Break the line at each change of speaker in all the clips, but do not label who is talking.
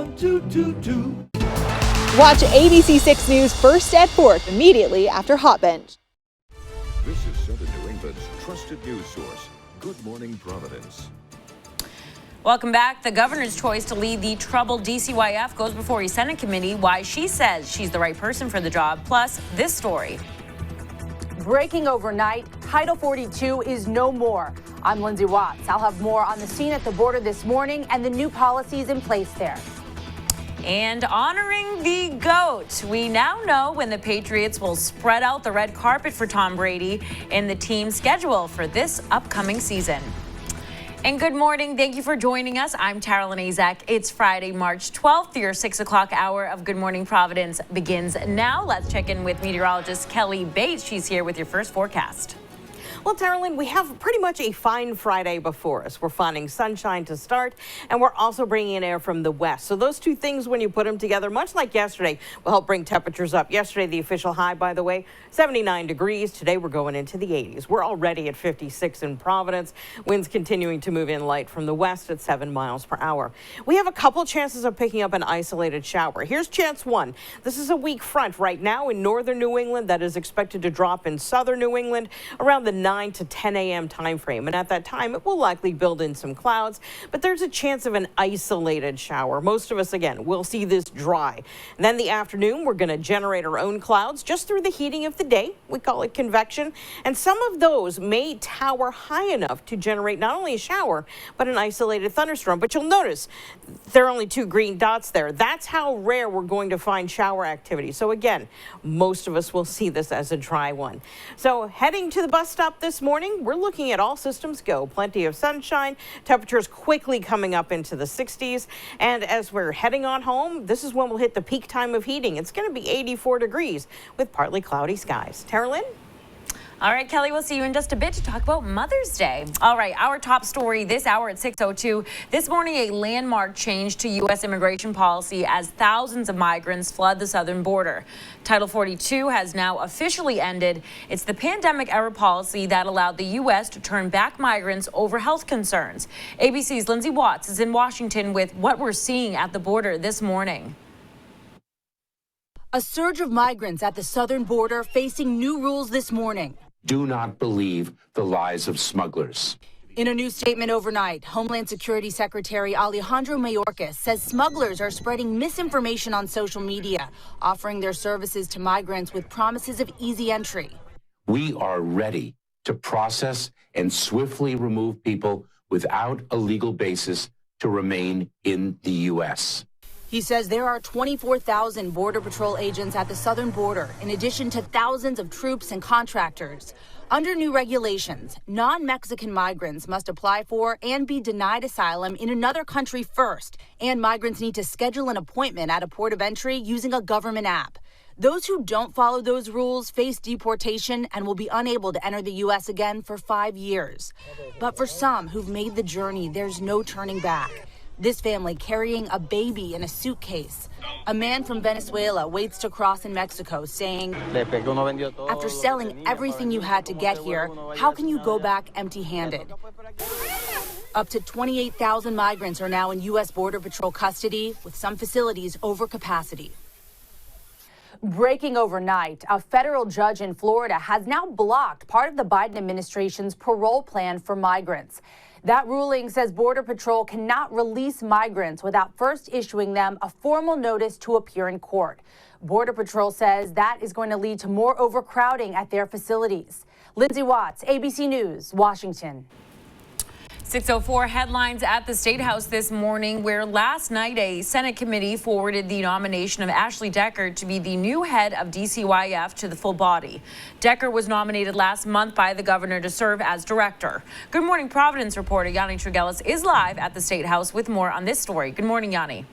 1222.
Watch ABC 6 News first at 4th immediately after Hot Bench.
This is Southern New England's trusted news source, Good Morning Providence.
Welcome back. The governor's choice to lead the troubled DCYF goes before a Senate committee. Why she says she's the right person for the job. Plus, this story.
Breaking overnight, Title 42 is no more. I'm Lindsay Watts. I'll have more on the scene at the border this morning and the new policies in place there.
And honoring the GOAT. We now know when the Patriots will spread out the red carpet for Tom Brady in the team's schedule for this upcoming season. And good morning. Thank you for joining us. I'm Taryn Azak. It's Friday, March 12th. Your 6 o'clock hour of Good Morning Providence begins now. Let's check in with meteorologist Kelly Bates. She's here with your first forecast.
Well, Taryn, we have pretty much a fine Friday before us. We're finding sunshine to start, and we're also bringing in air from the west. So those two things, when you put them together, much like yesterday, will help bring temperatures up. Yesterday, the official high, by the way, 79 degrees. Today, we're going into the 80s. We're already at 56 in Providence. Winds continuing to move in light from the west at 7 miles per hour. We have a couple chances of picking up an isolated shower. Here's chance one. This is a weak front right now in northern New England that is expected to drop in southern New England around the 9 to 10 a.m. time frame. And at that time, it will likely build in some clouds, but there's a chance of an isolated shower. Most of us, again, will see this dry. And then the afternoon, we're going to generate our own clouds just through the heating of the day. We call it convection. And some of those may tower high enough to generate not only a shower, but an isolated thunderstorm. But you'll notice there are only 2 green dots there. That's how rare we're going to find shower activity. So again, most of us will see this as a dry one. So heading to the bus stop this morning, we're looking at all systems go. Plenty of sunshine, temperatures quickly coming up into the 60s. And as we're heading on home, this is when we'll hit the peak time of heating. It's going to be 84 degrees with partly cloudy skies. Carolyn?
All right, Kelly, we'll see you in just a bit to talk about Mother's Day. All right, our top story this hour at 6:02. This morning, a landmark change to U.S. immigration policy as thousands of migrants flood the southern border. Title 42 has now officially ended. It's the pandemic-era policy that allowed the U.S. to turn back migrants over health concerns. ABC's Lindsay Watts is in Washington with what we're seeing at the border this morning.
A surge of migrants at the southern border facing new rules this morning.
Do not believe the lies of smugglers.
In a new statement overnight, Homeland Security Secretary Alejandro Mayorkas says smugglers are spreading misinformation on social media, offering their services to migrants with promises of easy entry.
We are ready to process and swiftly remove people without a legal basis to remain in the U.S.
He says there are 24,000 Border Patrol agents at the southern border, in addition to thousands of troops and contractors. Under new regulations, non-Mexican migrants must apply for and be denied asylum in another country first, and migrants need to schedule an appointment at a port of entry using a government app. Those who don't follow those rules face deportation and will be unable to enter the U.S. again for 5 years. But for some who've made the journey, there's no turning back. This family carrying a baby in a suitcase. A man from Venezuela waits to cross in Mexico, saying, after selling everything you had to get here, how can you go back empty-handed? Up to 28,000 migrants are now in U.S. Border Patrol custody, with some facilities over capacity. Breaking overnight, a federal judge in Florida has now blocked part of the Biden administration's parole plan for migrants. That ruling says Border Patrol cannot release migrants without first issuing them a formal notice to appear in court. Border Patrol says that is going to lead to more overcrowding at their facilities. Lindsay Watts, ABC News, Washington.
6:04 headlines at the State House this morning, where last night a Senate committee forwarded the nomination of Ashley Decker to be the new head of DCYF to the full body. Decker was nominated last month by the governor to serve as director. Good Morning Providence reporter Yanni Trigelis is live at the State House with more on this story. Good morning, Yanni.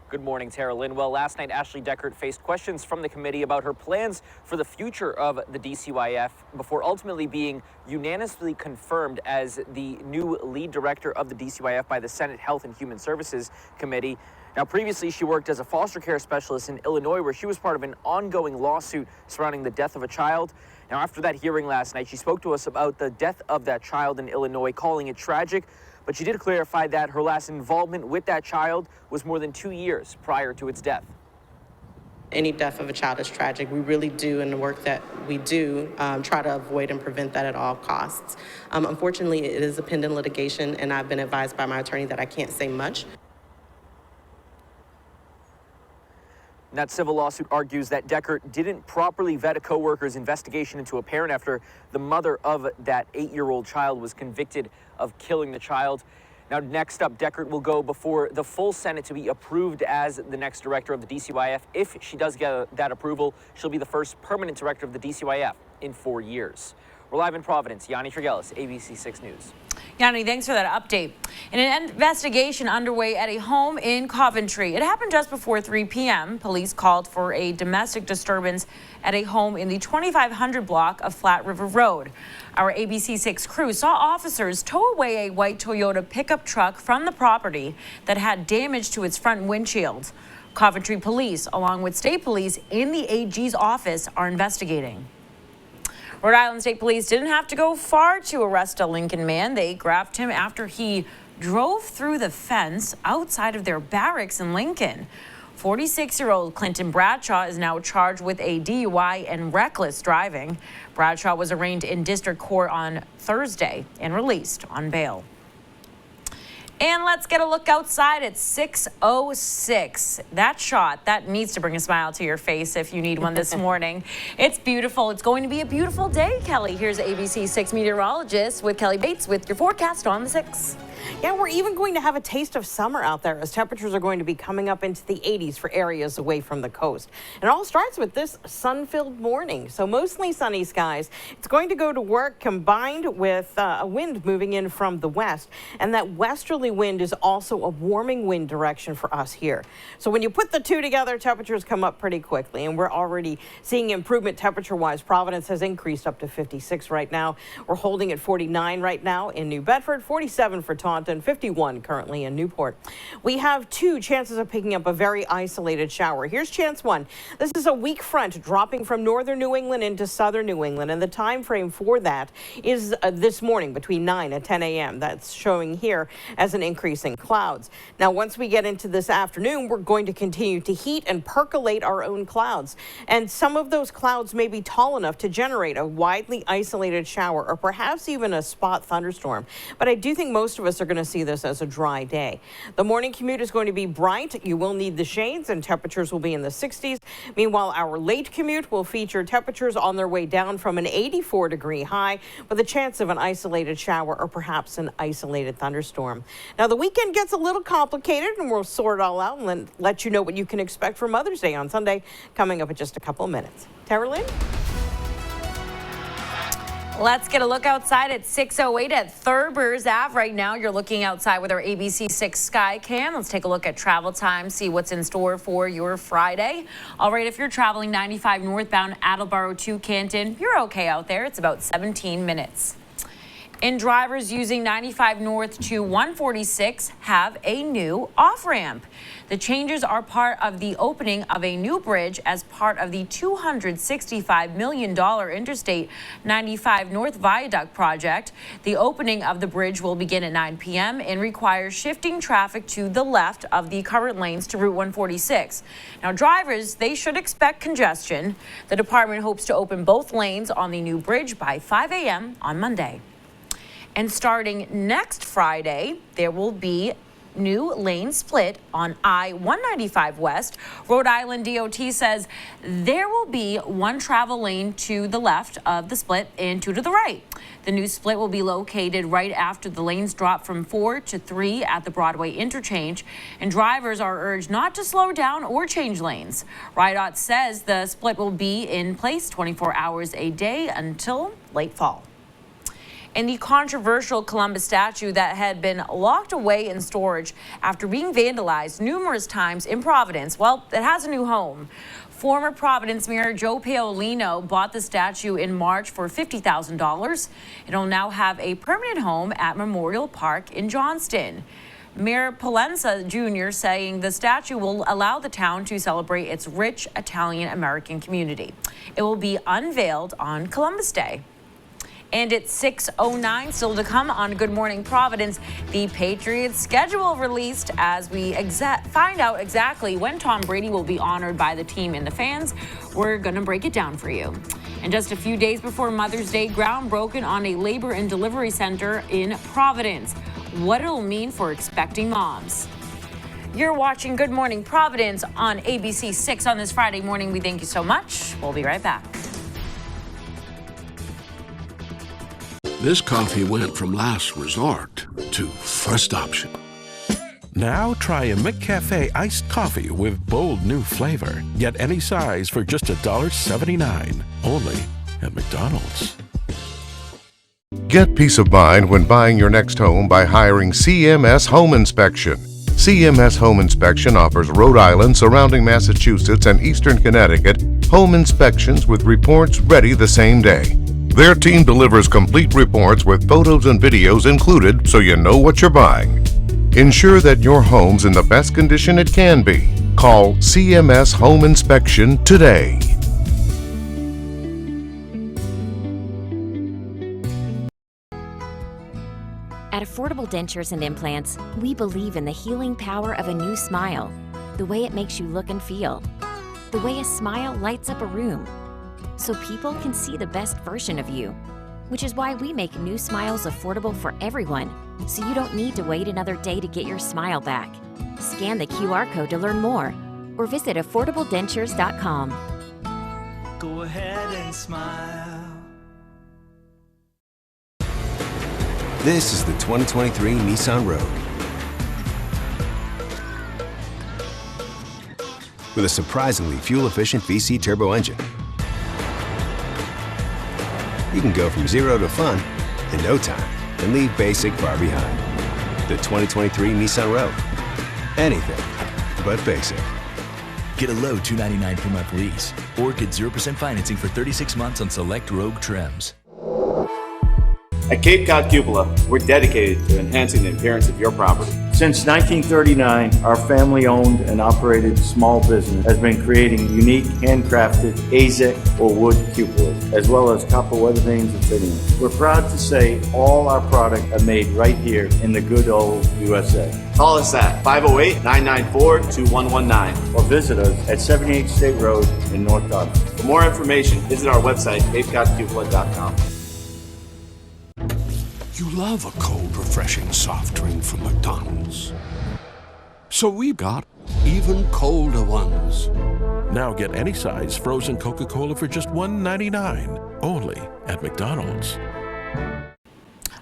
Good morning, Tara Lynn. Well, last night, Ashley Deckert faced questions from the committee about her plans for the future of the DCYF before ultimately being unanimously confirmed as the new lead director of the DCYF by the Senate Health and Human Services Committee. Now, previously, she worked as a foster care specialist in Illinois, where she was part of an ongoing lawsuit surrounding the death of a child. Now, after that hearing last night, she spoke to us about the death of that child in Illinois, calling it tragic, but she did clarify that her last involvement with that child was more than 2 years prior to its death.
Any death of a child is tragic. We really do, in the work that we do, try to avoid and prevent that at all costs. Unfortunately, it is a pending litigation, and I've been advised by my attorney that I can't say much.
That civil lawsuit argues that Deckert didn't properly vet a co-worker's investigation into a parent after the mother of that 8-year-old child was convicted of killing the child. Now, next up, Deckert will go before the full Senate to be approved as the next director of the DCYF. If she does get that approval, she'll be the first permanent director of the DCYF in 4 years. We're live in Providence. Yanni Tregelis, ABC 6 News.
Yanni, thanks for that update. In an investigation underway at a home in Coventry, it happened just before 3 p.m. Police called for a domestic disturbance at a home in the 2500 block of Flat River Road. Our ABC 6 crew saw officers tow away a white Toyota pickup truck from the property that had damage to its front windshield. Coventry police, along with state police in the AG's office, are investigating. Rhode Island State Police didn't have to go far to arrest a Lincoln man. They grabbed him after he drove through the fence outside of their barracks in Lincoln. 46-year-old Clinton Bradshaw is now charged with a DUI and reckless driving. Bradshaw was arraigned in district court on Thursday and released on bail. And let's get a look outside at 6:06. That shot, that needs to bring a smile to your face if you need one this morning. It's beautiful. It's going to be a beautiful day, Kelly. Here's ABC 6 meteorologist with Kelly Bates with your forecast on the 6.
Yeah, we're even going to have a taste of summer out there as temperatures are going to be coming up into the 80s for areas away from the coast. It all starts with this sun-filled morning, so mostly sunny skies. It's going to go to work combined with a wind moving in from the west, and that westerly wind is also a warming wind direction for us here. So when you put the two together, temperatures come up pretty quickly, and we're already seeing improvement temperature-wise. Providence has increased up to 56 right now. We're holding at 49 right now in New Bedford, 47 for Taunton, 51 currently in Newport. We have 2 chances of picking up a very isolated shower. Here's chance 1. This is a weak front dropping from northern New England into southern New England, and the time frame for that is this morning between 9 and 10 a.m. That's showing here as an increase in clouds. Now, once we get into this afternoon, we're going to continue to heat and percolate our own clouds, and some of those clouds may be tall enough to generate a widely isolated shower or perhaps even a spot thunderstorm. But I do think most of us are going to see this as a dry day. The morning commute is going to be bright. You will need the shades, and temperatures will be in the 60s. Meanwhile, our late commute will feature temperatures on their way down from an 84-degree high with a chance of an isolated shower or perhaps an isolated thunderstorm. Now, the weekend gets a little complicated, and we'll sort it all out and let you know what you can expect for Mother's Day on Sunday coming up in just a couple of minutes. Tara Lynn?
Let's get a look outside at 6:08 at Thurbers Ave. Right now, you're looking outside with our ABC 6 Sky Cam. Let's take a look at travel time, see what's in store for your Friday. All right, if you're traveling 95 northbound Attleboro to Canton, you're okay out there. It's about 17 minutes. And drivers using 95 north to 146 have a new off-ramp. The changes are part of the opening of a new bridge as part of the $265 million Interstate 95 North Viaduct project. The opening of the bridge will begin at 9 p.m. and requires shifting traffic to the left of the current lanes to Route 146. Now, drivers, they should expect congestion. The department hopes to open both lanes on the new bridge by 5 a.m. on Monday. And starting next Friday, there will be new lane split on I-195 West. Rhode Island DOT says there will be one travel lane to the left of the split and 2 to the right. The new split will be located right after the lanes drop from 4 to 3 at the Broadway interchange, and drivers are urged not to slow down or change lanes. RIDOT says the split will be in place 24 hours a day until late fall. And the controversial Columbus statue that had been locked away in storage after being vandalized numerous times in Providence, well, it has a new home. Former Providence Mayor Joe Paolino bought the statue in March for $50,000. It'll now have a permanent home at Memorial Park in Johnston. Mayor Polenza Jr. saying the statue will allow the town to celebrate its rich Italian-American community. It will be unveiled on Columbus Day. And it's 6:09, still to come on Good Morning Providence. The Patriots schedule released as we find out exactly when Tom Brady will be honored by the team and the fans. We're going to break it down for you. And just a few days before Mother's Day, ground broken on a labor and delivery center in Providence. What it'll mean for expecting moms. You're watching Good Morning Providence on ABC 6 on this Friday morning. We thank you so much. We'll be right back.
This coffee went from last resort to first option. Now try a McCafe iced coffee with bold new flavor. Get any size for just $1.79. Only at McDonald's.
Get peace of mind when buying your next home by hiring CMS Home Inspection. CMS Home Inspection offers Rhode Island, surrounding Massachusetts, and eastern Connecticut home inspections with reports ready the same day. Their team delivers complete reports with photos and videos included so you know what you're buying. Ensure that your home's in the best condition it can be. Call CMS Home Inspection today.
At Affordable Dentures and Implants, we believe in the healing power of a new smile, the way it makes you look and feel, the way a smile lights up a room, so people can see the best version of you, which is why we make new smiles affordable for everyone, so you don't need to wait another day to get your smile back. Scan the QR code to learn more, or visit affordabledentures.com.
Go ahead and smile.
This is the 2023 Nissan Rogue. With a surprisingly fuel-efficient VC turbo engine, you can go from zero to fun in no time and leave basic far behind. The 2023 Nissan Rogue. Anything but basic.
Get a low $299 per month lease or get 0% financing for 36 months on select Rogue trims.
At Cape Cod Cupola, we're dedicated to enhancing the appearance of your property.
Since 1939, our family-owned and operated small business has been creating unique handcrafted AZEK or wood cupolas, as well as copper weather vanes and fittings. We're proud to say all our products are made right here in the good old USA.
Call us at 508-994-2119
or visit us at 78 State Road in North Dodge.
For more information, visit our website, capecodcupola.com.
You love a cold, refreshing soft drink from McDonald's. So we've got even colder ones. Now get any size frozen Coca-Cola for just $1.99. Only at McDonald's.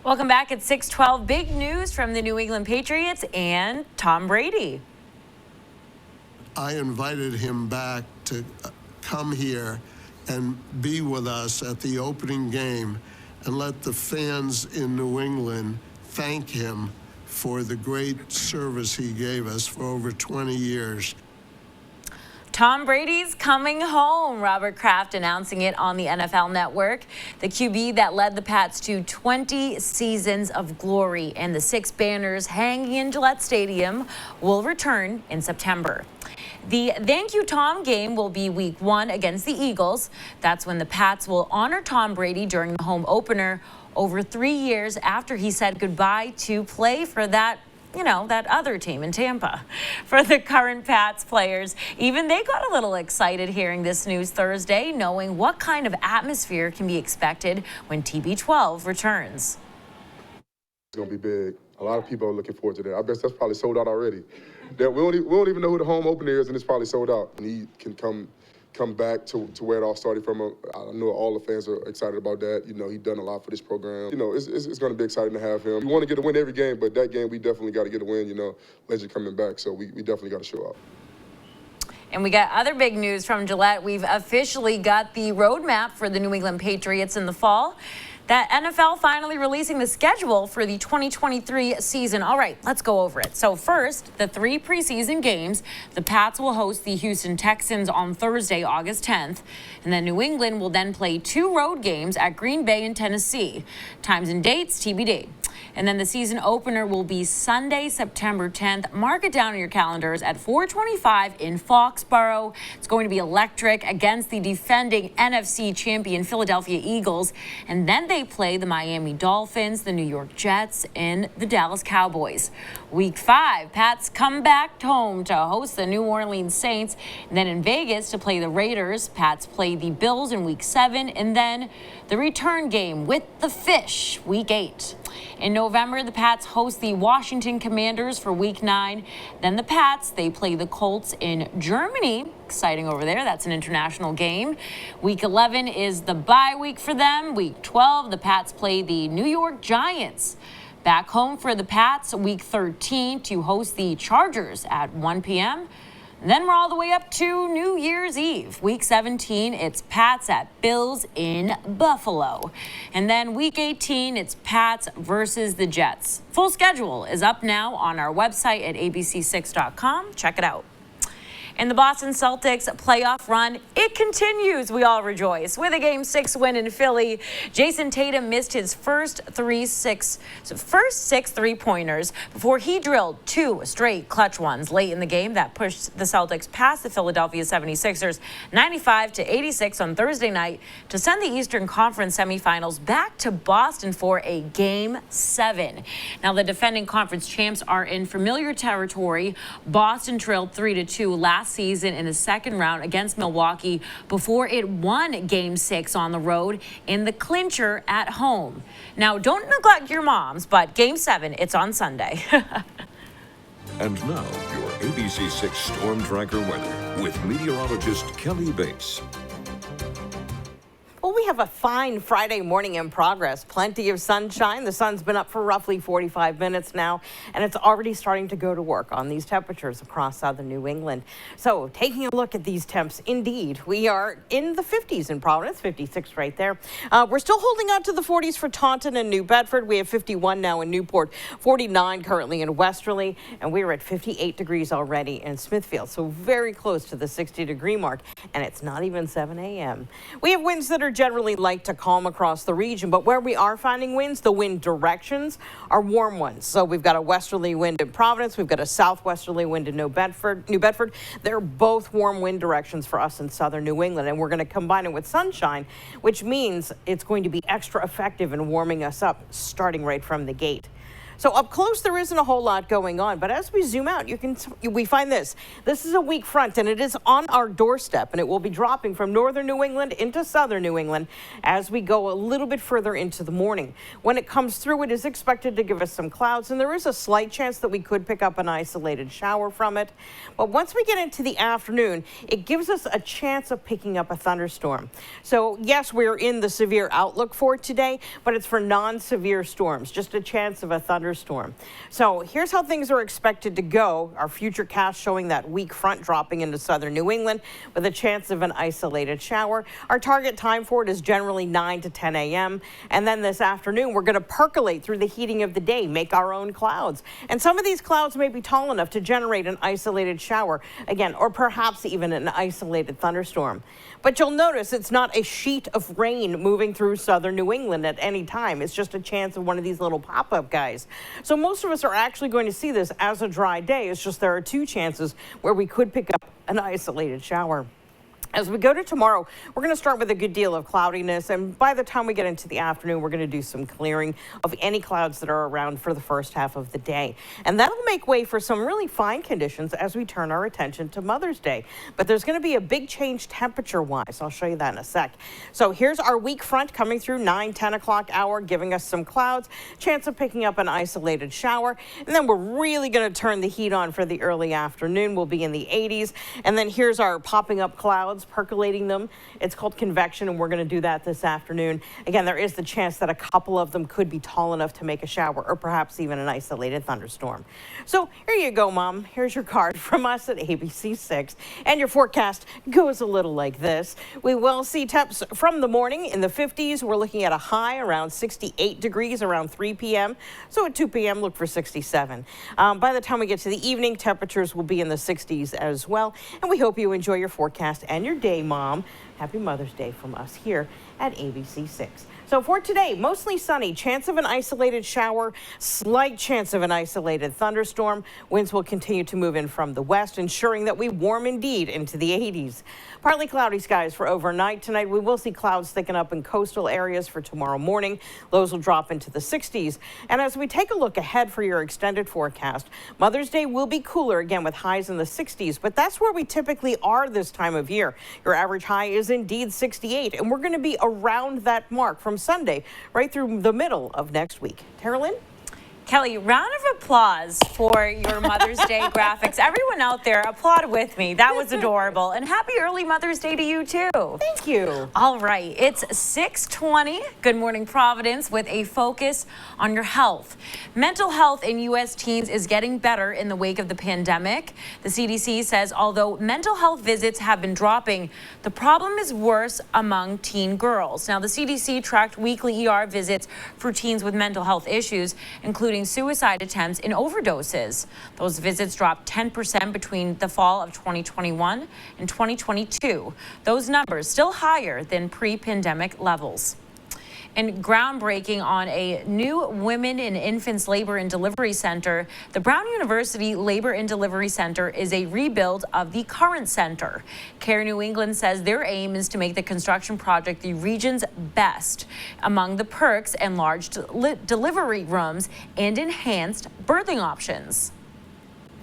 Welcome back at 6:12. Big news from the New England Patriots and Tom Brady.
I invited him back to come here and be with us at the opening game and let the fans in New England thank him for the great service he gave us for over 20 years.
Tom Brady's coming home. Robert Kraft announcing it on the NFL Network. The QB that led the Pats to 20 seasons of glory and the 6 banners hanging in Gillette Stadium will return in September. The Thank You Tom game will be week 1 against the Eagles. That's when the Pats will honor Tom Brady during the home opener over 3 years after he said goodbye to play for that other team in Tampa. For the current Pats players, even they got a little excited hearing this news Thursday, knowing what kind of atmosphere can be expected when TB12 returns.
It's going to be big. A lot of people are looking forward to that. I bet that's probably sold out already. We don't even know who the home opener is, and it's probably sold out. And he can come back to where it all started from. I know all the fans are excited about that. He's done a lot for this program. It's going to be exciting to have him. We want to get a win every game, but that game we definitely got to get a win. Legend coming back, so we definitely got to show up.
And we got other big news from Gillette. We've officially got the roadmap for the New England Patriots in the fall. That NFL finally releasing the schedule for the 2023 season. All right, let's go over it. So first, the 3 preseason games. The Pats will host the Houston Texans on Thursday, August 10th. And then New England will then play 2 road games at Green Bay and Tennessee. Times and dates, TBD. And then the season opener will be Sunday, September 10th. Mark it down in your calendars at 4:25 in Foxborough. It's going to be electric against the defending NFC champion Philadelphia Eagles. And then they play the Miami Dolphins, the New York Jets, and the Dallas Cowboys. Week 5, Pats come back home to host the New Orleans Saints. And then in Vegas to play the Raiders. Pats play the Bills in Week 7. And then the return game with the Fish, Week 8. In November, the Pats host the Washington Commanders for Week 9. Then the Pats, they play the Colts in Germany. Exciting over there. That's an international game. Week 11 is the bye week for them. Week 12, the Pats play the New York Giants. Back home for the Pats, Week 13 to host the Chargers at 1 p.m. Then we're all the way up to New Year's Eve. Week 17, it's Pats at Bills in Buffalo. And then Week 18, it's Pats versus the Jets. Full schedule is up now on our website at abc6.com. Check it out. And the Boston Celtics playoff run, it continues. We all rejoice. With a Game 6 win in Philly, Jason Tatum missed his first six three-pointers before he drilled 2 straight clutch ones late in the game that pushed the Celtics past the Philadelphia 76ers 95-86 on Thursday night to send the Eastern Conference semifinals back to Boston for a Game 7. Now, the defending conference champs are in familiar territory. Boston trailed 3-2 last season in the second round against Milwaukee before it won Game 6 on the road in the clincher at home. Now, don't neglect your moms, but Game 7, it's on Sunday.
And now, your ABC6 Storm Tracker weather with meteorologist Kelly Bates.
Well, we have a fine Friday morning in progress. Plenty of sunshine. The sun's been up for roughly 45 minutes now, and it's already starting to go to work on these temperatures across southern New England. So taking a look at these temps, indeed, we are in the 50s in Providence, 56 right there. We're still holding on to the 40s for Taunton and New Bedford. We have 51 now in Newport, 49 currently in Westerly, and we're at 58 degrees already in Smithfield. So very close to the 60-degree mark, and it's not even 7 a.m. We have winds that are generally light to calm across the region, but where we are finding winds, the wind directions are warm ones. So we've got a westerly wind in Providence, we've got a southwesterly wind in New Bedford. They're both warm wind directions for us in southern New England, and we're going to combine it with sunshine, which means it's going to be extra effective in warming us up starting right from the gate. So up close, there isn't a whole lot going on, but as we zoom out, we find this. This is a weak front, and it is on our doorstep, and it will be dropping from northern New England into southern New England as we go a little bit further into the morning. When it comes through, it is expected to give us some clouds, and there is a slight chance that we could pick up an isolated shower from it. But once we get into the afternoon, it gives us a chance of picking up a thunderstorm. So yes, we're in the severe outlook for today, but it's for non-severe storms, just a chance of a thunderstorm. So here's how things are expected to go. Our future cast showing that weak front dropping into southern New England with a chance of an isolated shower. Our target time for it is generally 9 to 10 a.m. And then this afternoon, we're going to percolate through the heating of the day, make our own clouds. And some of these clouds may be tall enough to generate an isolated shower again, or perhaps even an isolated thunderstorm. But you'll notice it's not a sheet of rain moving through southern New England at any time. It's just a chance of one of these little pop-up guys. So most of us are actually going to see this as a dry day. It's just there are 2 chances where we could pick up an isolated shower. As we go to tomorrow, we're going to start with a good deal of cloudiness, and by the time we get into the afternoon, we're going to do some clearing of any clouds that are around for the first half of the day. And that'll make way for some really fine conditions as we turn our attention to Mother's Day. But there's going to be a big change temperature-wise. I'll show you that in a sec. So here's our weak front coming through 9-10 o'clock hour, giving us some clouds, chance of picking up an isolated shower. And then we're really going to turn the heat on for the early afternoon. We'll be in the 80s. And then here's our popping up clouds, percolating them. It's called convection, and we're going to do that this afternoon. Again, there is the chance that a couple of them could be tall enough to make a shower or perhaps even an isolated thunderstorm. So here you go, Mom. Here's your card from us at ABC6. And your forecast goes a little like this. We will see temps from the morning in the 50s. We're looking at a high around 68 degrees around 3 p.m. So at 2 p.m., look for 67. By the time we get to the evening, temperatures will be in the 60s as well. And we hope you enjoy your forecast and your day, Mom. Happy Mother's Day from us here at ABC6. So for today, mostly sunny, chance of an isolated shower, slight chance of an isolated thunderstorm. Winds will continue to move in from the west, ensuring that we warm indeed into the 80s. Partly cloudy skies for overnight. Tonight, we will see clouds thicken up in coastal areas for tomorrow morning. Lows will drop into the 60s. And as we take a look ahead for your extended forecast, Mother's Day will be cooler again with highs in the 60s, but that's where we typically are this time of year. Your average high is indeed 68, and we're going to be around that mark from Sunday right through the middle of next week. Tara Lynn?
Kelly, round of applause for your Mother's Day graphics. Everyone out there, applaud with me. That was adorable. And happy early Mother's Day to you, too.
Thank you.
All right, it's 6:20. Good morning, Providence, with a focus on your health. Mental health in U.S. teens is getting better in the wake of the pandemic. The CDC says although mental health visits have been dropping, the problem is worse among teen girls. Now, the CDC tracked weekly ER visits for teens with mental health issues, including suicide attempts and overdoses. Those visits dropped 10% between the fall of 2021 and 2022. Those numbers still higher than pre-pandemic levels. And groundbreaking on a new Women and Infants Labor and Delivery Center. The Brown University Labor and Delivery Center is a rebuild of the current center. Care New England says their aim is to make the construction project the region's best. Among the perks, enlarged delivery rooms and enhanced birthing options.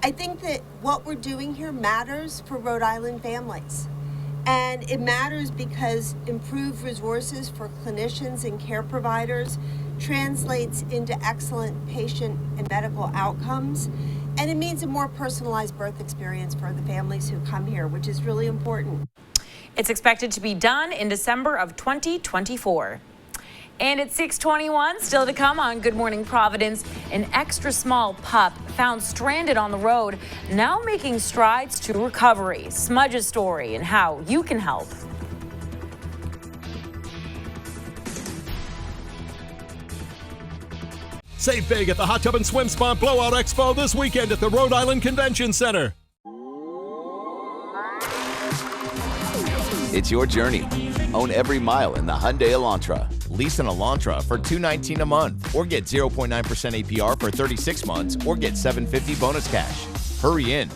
I think that what we're doing here matters for Rhode Island families. And it matters because improved resources for clinicians and care providers translates into excellent patient and medical outcomes. And it means a more personalized birth experience for the families who come here, which is really important.
It's expected to be done in December of 2024. And at 6:21, still to come on Good Morning Providence, an extra small pup found stranded on the road, now making strides to recovery. Smudge's story and how you can help.
Save big at the Hot Tub and Swim Spa Blowout Expo this weekend at the Rhode Island Convention Center.
It's your journey. Own every mile in the Hyundai Elantra. Lease an Elantra for $219 a month, or get 0.9% APR for 36 months, or get $750 bonus cash. Hurry in.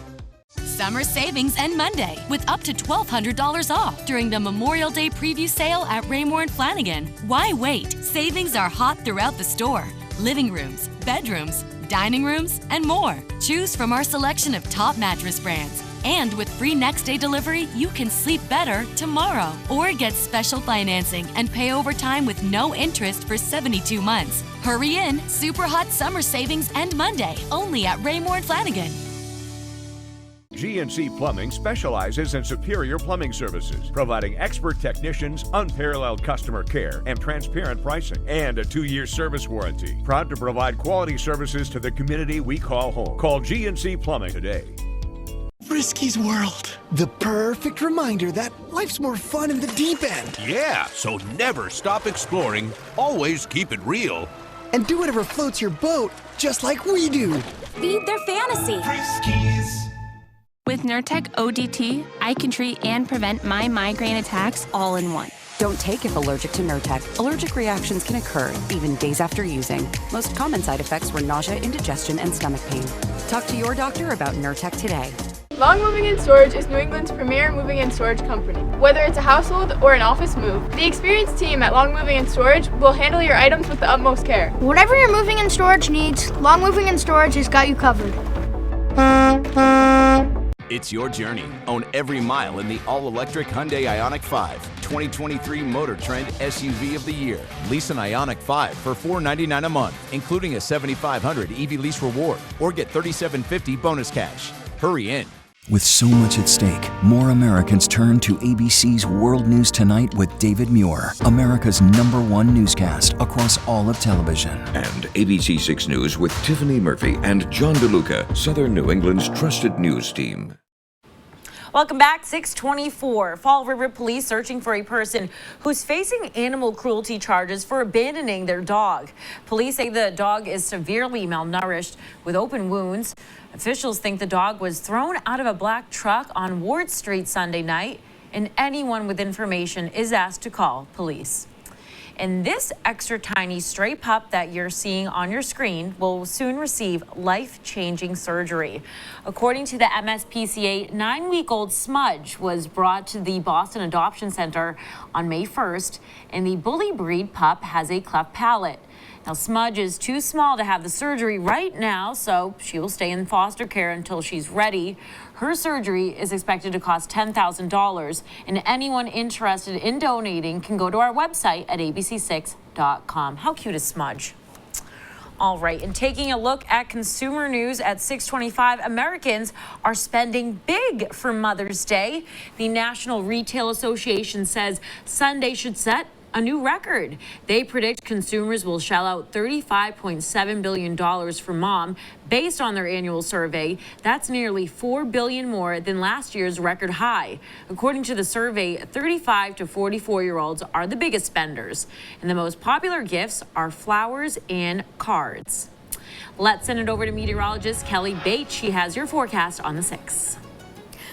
Summer savings end Monday with up to $1,200 off during the Memorial Day preview sale at Raymore and Flanigan. Why wait? Savings are hot throughout the store. Living rooms, bedrooms, dining rooms, and more. Choose from our selection of top mattress brands. And with free next day delivery, you can sleep better tomorrow. Or get special financing and pay over time with no interest for 72 months. Hurry in, super hot summer savings end Monday, only at Raymore and Flanigan.
GNC Plumbing specializes in superior plumbing services, providing expert technicians, unparalleled customer care, and transparent pricing, and a 2-year service warranty. Proud to provide quality services to the community we call home. Call GNC Plumbing today.
Frisky's World, the perfect reminder that life's more fun in the deep end.
Yeah, so never stop exploring, always keep it real.
And do whatever floats your boat, just like we do.
Feed their fantasy.
Friskies.
With Nurtec ODT, I can treat and prevent my migraine attacks all in one.
Don't take if allergic to Nurtec. Allergic reactions can occur, even days after using. Most common side effects were nausea, indigestion, and stomach pain. Talk to your doctor about Nurtec today.
Long Moving and Storage is New England's premier moving and storage company. Whether it's a household or an office move, the experienced team at Long Moving and Storage will handle your items with the utmost care.
Whatever your moving and storage needs, Long Moving and Storage has got you covered.
It's your journey. Own every mile in the all-electric Hyundai Ioniq 5, 2023 Motor Trend SUV of the Year. Lease an Ioniq 5 for $499 a month, including a $7,500 EV lease reward, or get $3,750 bonus cash. Hurry in.
With so much at stake, more Americans turn to ABC's World News Tonight with David Muir, America's #1 newscast across all of television.
And ABC 6 News with Tiffany Murphy and John DeLuca, Southern New England's trusted news team.
Welcome back. 6:24. Fall River Police searching for a person who's facing animal cruelty charges for abandoning their dog. Police say the dog is severely malnourished with open wounds. Officials think the dog was thrown out of a black truck on Ward Street Sunday night, and anyone with information is asked to call police. And this extra tiny stray pup that you're seeing on your screen will soon receive life-changing surgery. According to the MSPCA, 9-week-old Smudge was brought to the Boston Adoption Center on May 1st, and the bully breed pup has a cleft palate. Now, Smudge is too small to have the surgery right now, so she will stay in foster care until she's ready. Her surgery is expected to cost $10,000, and anyone interested in donating can go to our website at abc6.com. How cute is Smudge? All right, and taking a look at consumer news at 6:25, Americans are spending big for Mother's Day. The National Retail Association says Sunday should set a new record. They predict consumers will shell out $35.7 billion for mom based on their annual survey. That's nearly $4 billion more than last year's record high. According to the survey, 35 to 44-year-olds are the biggest spenders, and the most popular gifts are flowers and cards. Let's send it over to meteorologist Kelly Bates. She has your forecast on the 6th.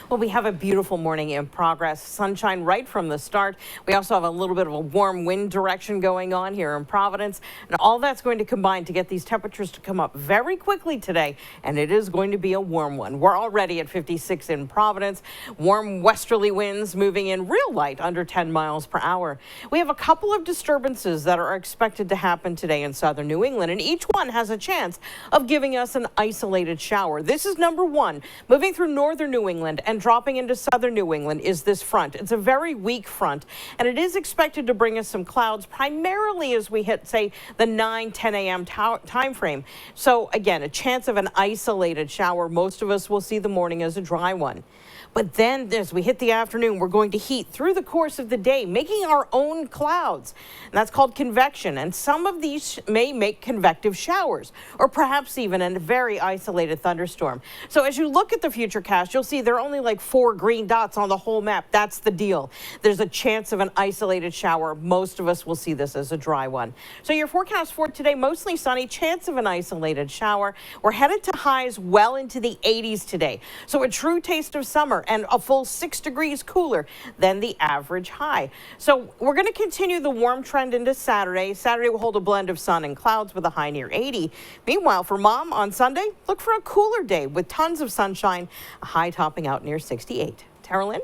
Well, we have a beautiful morning in progress. Sunshine right from the start. We also have a little bit of a warm wind direction going on here in Providence. And all that's going to combine to get these temperatures to come up very quickly today. And it is going to be a warm one. We're already at 56 in Providence. Warm westerly winds moving in real light, under 10 miles per hour. We have a couple of disturbances that are expected to happen today in southern New England. And each one has a chance of giving us an isolated shower. This is number one. Moving through northern New England and dropping into southern New England is this front. It's a very weak front, and it is expected to bring us some clouds primarily as we hit, say, the 9-10 a.m. time frame. So again, a chance of an isolated shower. Most of us will see the morning as a dry one. But then as we hit the afternoon, we're going to heat through the course of the day, making our own clouds. And that's called convection. And some of these may make convective showers, or perhaps even a very isolated thunderstorm. So as you look at the futurecast, you'll see there are only like 4 green dots on the whole map. That's the deal. There's a chance of an isolated shower. Most of us will see this as a dry one. So your forecast for today, mostly sunny, chance of an isolated shower. We're headed to highs well into the 80s today. So a true taste of summer, and a full 6 degrees cooler than the average high. So we're going to continue the warm trend into Saturday. Saturday will hold a blend of sun and clouds with a high near 80. Meanwhile, for mom on Sunday, look for a cooler day with tons of sunshine, a high topping out near 68. Tara Lynn?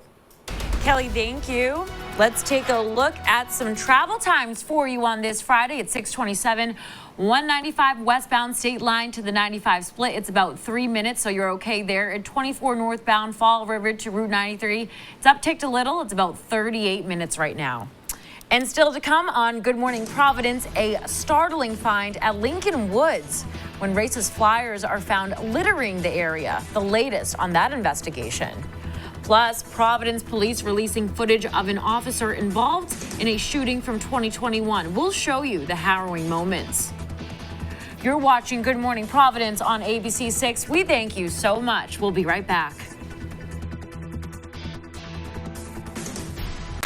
Kelly, thank you. Let's take a look at some travel times for you on this Friday at 6:27. 195 westbound State Line to the 95 split. It's about 3 minutes, so you're okay there. At 24 northbound Fall River to Route 93, it's upticked a little. It's about 38 minutes right now. And still to come on Good Morning Providence, a startling find at Lincoln Woods when racist flyers are found littering the area. The latest on that investigation. Plus, Providence police releasing footage of an officer involved in a shooting from 2021. We'll show you the harrowing moments. You're watching Good Morning Providence on ABC 6. We thank you so much. We'll be right back.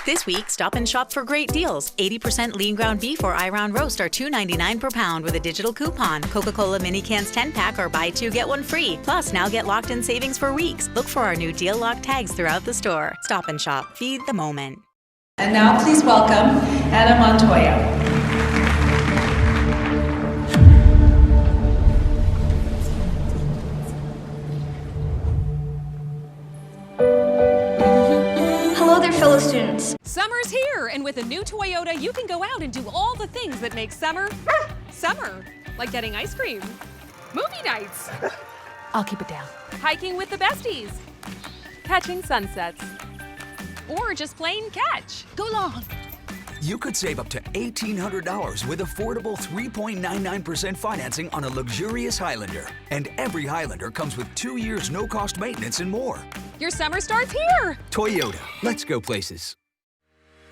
This week, stop and shop for great deals. 80% lean ground beef or I-round roast are $2.99 per pound with a digital coupon. Coca-Cola mini cans 10-pack are buy 2 get 1 free. Plus, now get locked-in savings for weeks. Look for our new deal lock tags throughout the store. Stop and shop. Feed the moment.
And now please welcome Anna Montoya.
Hello there, fellow students.
Summer's here, and with a new Toyota, you can go out and do all the things that make summer, summer. Like getting ice cream, movie nights. I'll keep it down. Hiking with the besties, catching sunsets, or just plain catch. Go long.
You could save up to $1,800 with affordable 3.99% financing on a luxurious Highlander. And every Highlander comes with 2 years no-cost maintenance and more.
Your summer starts here.
Toyota, let's go places.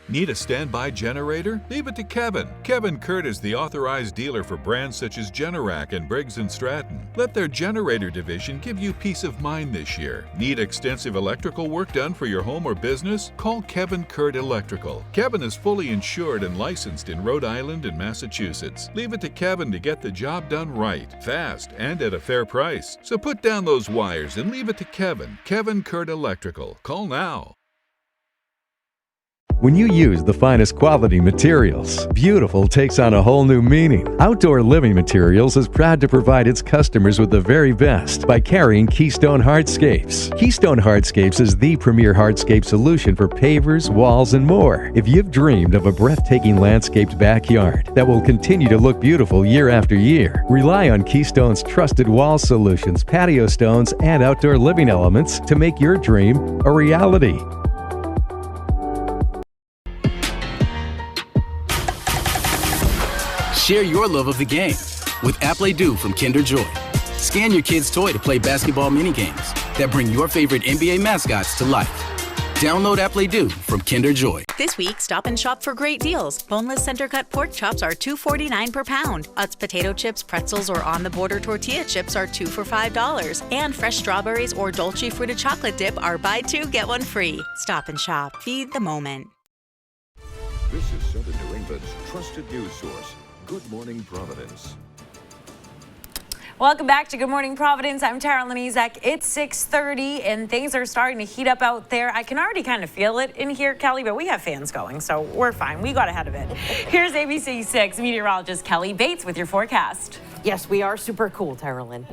Need a standby generator? Leave it to Kevin. Kevin Kurt is the authorized dealer for brands such as Generac and Briggs & Stratton. Let their generator division give you peace of mind this year. Need extensive electrical work done for your home or business? Call Kevin Kurt Electrical. Kevin is fully insured and licensed in Rhode Island and Massachusetts. Leave it to Kevin to get the job done right, fast, and at a fair price. So put down those wires and leave it to Kevin. Kevin Kurt Electrical. Call now.
When you use the finest quality materials, beautiful takes on a whole new meaning. Outdoor Living Materials is proud to provide its customers with the very best by carrying Keystone Hardscapes. Keystone Hardscapes is the premier hardscape solution for pavers, walls, and more. If you've dreamed of a breathtaking landscaped backyard that will continue to look beautiful year after year, rely on Keystone's trusted wall solutions, patio stones, and outdoor living elements to make your dream a reality.
Share your love of the game with Apple Do from Kinder Joy. Scan your kid's toy to play basketball minigames that bring your favorite NBA mascots to life. Download Apple Do from Kinder Joy.
This week, stop and shop for great deals. Boneless center-cut pork chops are $2.49 per pound. Utz potato chips, pretzels, or on-the-border tortilla chips are 2 for $5. And fresh strawberries or Dolce fruited chocolate dip are buy 2, get 1 free. Stop and shop. Feed the moment.
This is Southern New England's trusted news source, Good Morning Providence.
Welcome back to Good Morning Providence. I'm Tara Lenizak. It's 6:30 and things are starting to heat up out there. I can already kind of feel it in here, Kelly, but we have fans going, so we're fine. We got ahead of it. Here's ABC 6 meteorologist Kelly Bates with your forecast.
Yes, we are super cool, Tara Lynn.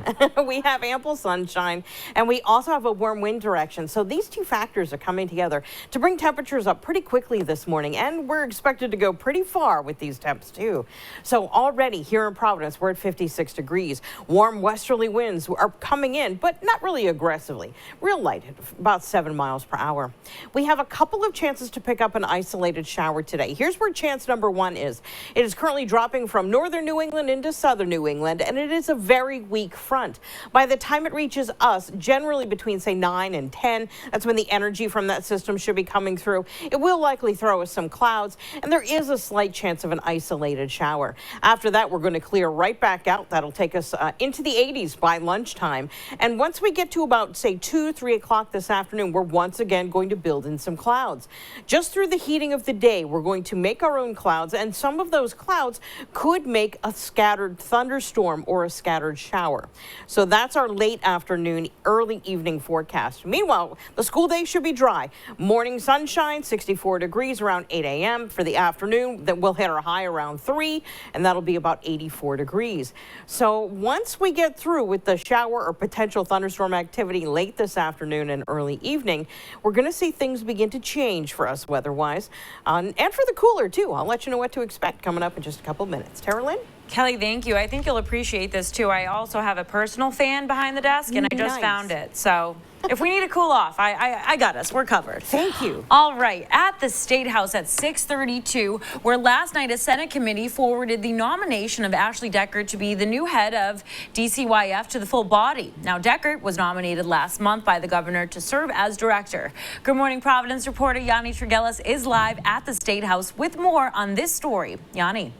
We have ample sunshine, and we also have a warm wind direction. So these two factors are coming together to bring temperatures up pretty quickly this morning, and we're expected to go pretty far with these temps too. So already here in Providence, we're at 56 degrees. Warm westerly winds are coming in, but not really aggressively. Real light, about 7 miles per hour. We have a couple of chances to pick up an isolated shower today. Here's where chance number 1 is. It is currently dropping from northern New England into southern New England, and it is a very weak front. By the time it reaches us, generally between say 9 and 10, that's when the energy from that system should be coming through. It will likely throw us some clouds, and there is a slight chance of an isolated shower. After that, we're going to clear right back out. That'll take us into the 80s by lunchtime. And once we get to about say 2, 3 o'clock this afternoon, we're once again going to build in some clouds. Just through the heating of the day, we're going to make our own clouds, and some of those clouds could make a scattered thunderstorm or a scattered shower. So that's our late afternoon, early evening forecast. Meanwhile, the school day should be dry. Morning sunshine, 64 degrees around 8 a.m. For the afternoon, that will hit our high around 3, and that'll be about 84 degrees. So once we get through with the shower or potential thunderstorm activity late this afternoon and early evening, we're going to see things begin to change for us weather-wise, and for the cooler too. I'll let you know what to expect coming up in just a couple minutes. Tara Lynn?
Kelly, thank you. I think you'll appreciate this too. I also have a personal fan behind the desk, and I just found it. So if we need to cool off, I got us. We're covered.
Thank you.
All right. At the State House at 6:32, where last night a Senate committee forwarded the nomination of Ashley Deckert to be the new head of DCYF to the full body. Now, Deckert was nominated last month by the governor to serve as director. Good Morning Providence reporter Yanni Trigelis is live at the State House with more on this story. Yanni.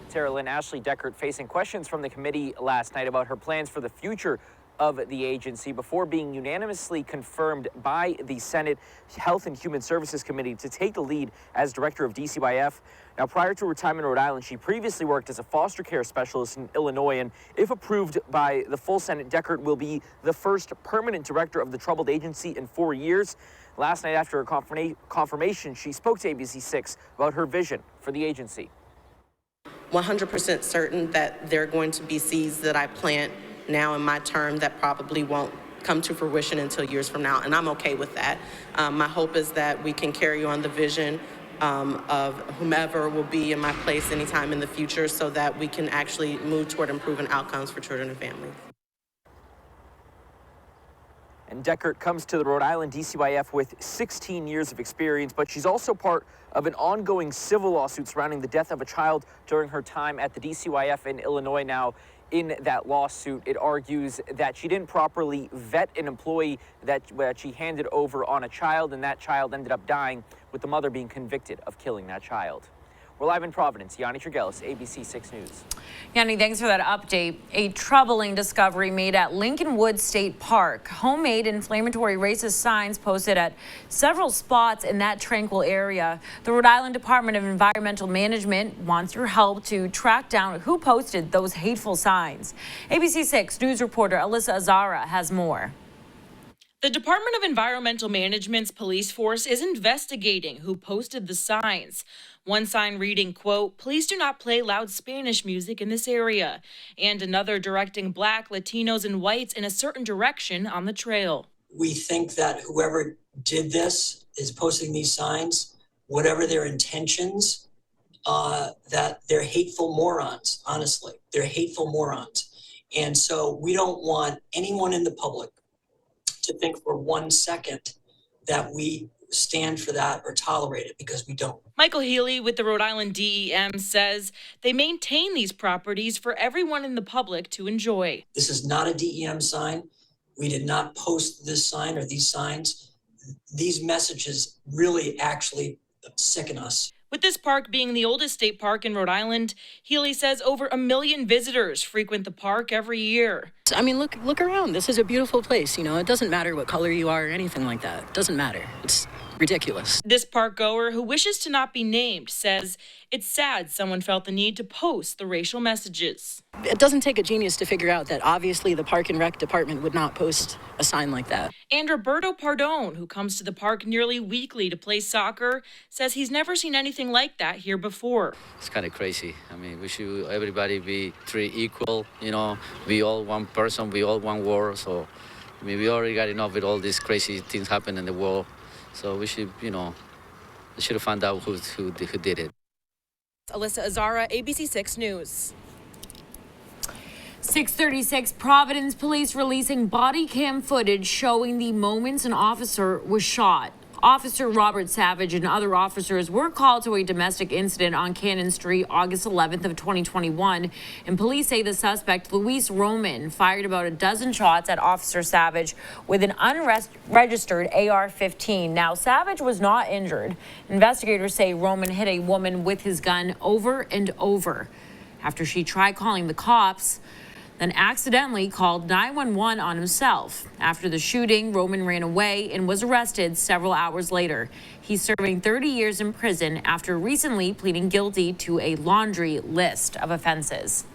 Tara Lynn, Ashley Deckert facing questions from the committee last night about her plans for the future of the agency before being unanimously confirmed by the Senate Health and Human Services Committee to take the lead as director of DCYF. Now, prior to retirement in Rhode Island, she previously worked as a foster care specialist in Illinois, and if approved by the full Senate, Deckert will be the first permanent director of the troubled agency in 4 years. Last night, after her confirmation, she spoke to ABC 6 about her vision for the agency.
100% certain that there are going to be seeds that I plant now in my term that probably won't come to fruition until years from now, and I'm okay with that. My hope is that we can carry on the vision of whomever will be in my place anytime in the future so that we can actually move toward improving outcomes for children and families.
And Deckert comes to the Rhode Island DCYF with 16 years of experience, but she's also part of an ongoing civil lawsuit surrounding the death of a child during her time at the DCYF in Illinois. Now, in that lawsuit, it argues that she didn't properly vet an employee that she handed over on a child, and that child ended up dying, with the mother being convicted of killing that child. We're live in Providence. Yanni Trigelis, ABC 6 News.
Yanni, thanks for that update. A troubling discovery made at Lincoln Woods State Park. Homemade inflammatory racist signs posted at several spots in that tranquil area. The Rhode Island Department of Environmental Management wants your help to track down who posted those hateful signs. ABC 6 News reporter Alyssa Azara has more.
The Department of Environmental Management's police force is investigating who posted the signs. One sign reading, quote, "Please do not play loud Spanish music in this area," and another directing Black, Latinos, and whites in a certain direction on the trail.
We think that whoever did this is posting these signs, whatever their intentions, that they're hateful morons, honestly. They're hateful morons. And so we don't want anyone in the public to think for 1 second that we stand for that or tolerate it, because we don't.
Michael Healy with the Rhode Island DEM says they maintain these properties for everyone in the public to enjoy.
This is not a DEM sign. We did not post this sign or these signs. These messages really actually sicken us.
With this park being the oldest state park in Rhode Island, Healy says over 1 million visitors frequent the park every year.
I mean, look around. This is a beautiful place. You know, it doesn't matter what color you are or anything like that. It doesn't matter. It's ridiculous.
This park goer, who wishes to not be named, says it's sad someone felt the need to post the racial messages.
It doesn't take a genius to figure out that obviously the Park and Rec department would not post a sign like that.
And Roberto Pardone, who comes to the park nearly weekly to play soccer, says he's never seen anything like that here before.
It's kind of crazy. I mean, we should everybody be treated equal. You know, we all one person, we all one world. So, I mean, we already got enough with all these crazy things happening in the world. So we should, we should have found out who did it.
Alyssa Azara, ABC 6 News.
6:36, Providence police releasing body cam footage showing the moments an officer was shot. Officer Robert Savage and other officers were called to a domestic incident on Cannon Street August 11th of 2021, and police say the suspect, Luis Roman, fired about a dozen shots at Officer Savage with an unregistered AR-15. Now, Savage was not injured. Investigators say Roman hit a woman with his gun over and over. After she tried calling the cops, then accidentally called 911 on himself. After the shooting, Roman ran away and was arrested several hours later. He's serving 30 years in prison after recently pleading guilty to a laundry list of offenses.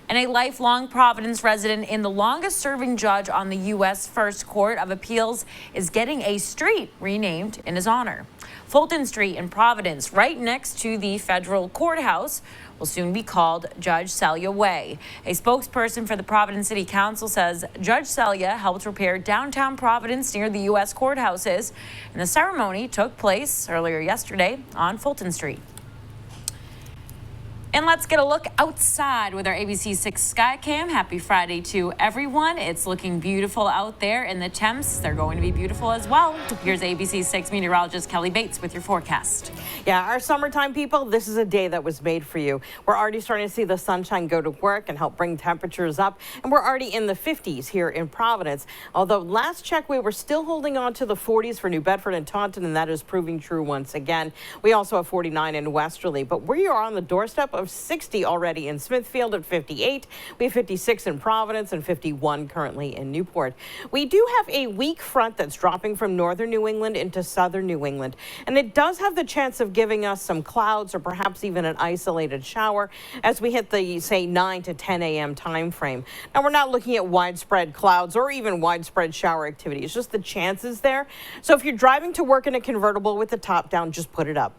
And a lifelong Providence resident and the longest-serving judge on the U.S. First Court of Appeals is getting a street renamed in his honor. Fulton Street in Providence, right next to the federal courthouse, will soon be called Judge Celia Way. A spokesperson for the Providence City Council says Judge Celia helped repair downtown Providence near the U.S. courthouses, and the ceremony took place earlier yesterday on Fulton Street. And let's get a look outside with our ABC 6 Skycam. Happy Friday to everyone. It's looking beautiful out there, and the temps, they're going to be beautiful as well. Here's ABC 6 meteorologist Kelly Bates with your forecast.
Yeah, our summertime people, this is a day that was made for you. We're already starting to see the sunshine go to work and help bring temperatures up, and we're already in the 50s here in Providence. Although last check, we were still holding on to the 40s for New Bedford and Taunton, and that is proving true once again. We also have 49 in Westerly, but we are on the doorstep of 60 already in Smithfield at 58. We have 56 in Providence and 51 currently in Newport. We do have a weak front that's dropping from northern New England into southern New England, and it does have the chance of giving us some clouds or perhaps even an isolated shower as we hit the, say, 9 to 10 a.m. time frame. Now, we're not looking at widespread clouds or even widespread shower activity. It's just the chances there. So if you're driving to work in a convertible with the top down, just put it up.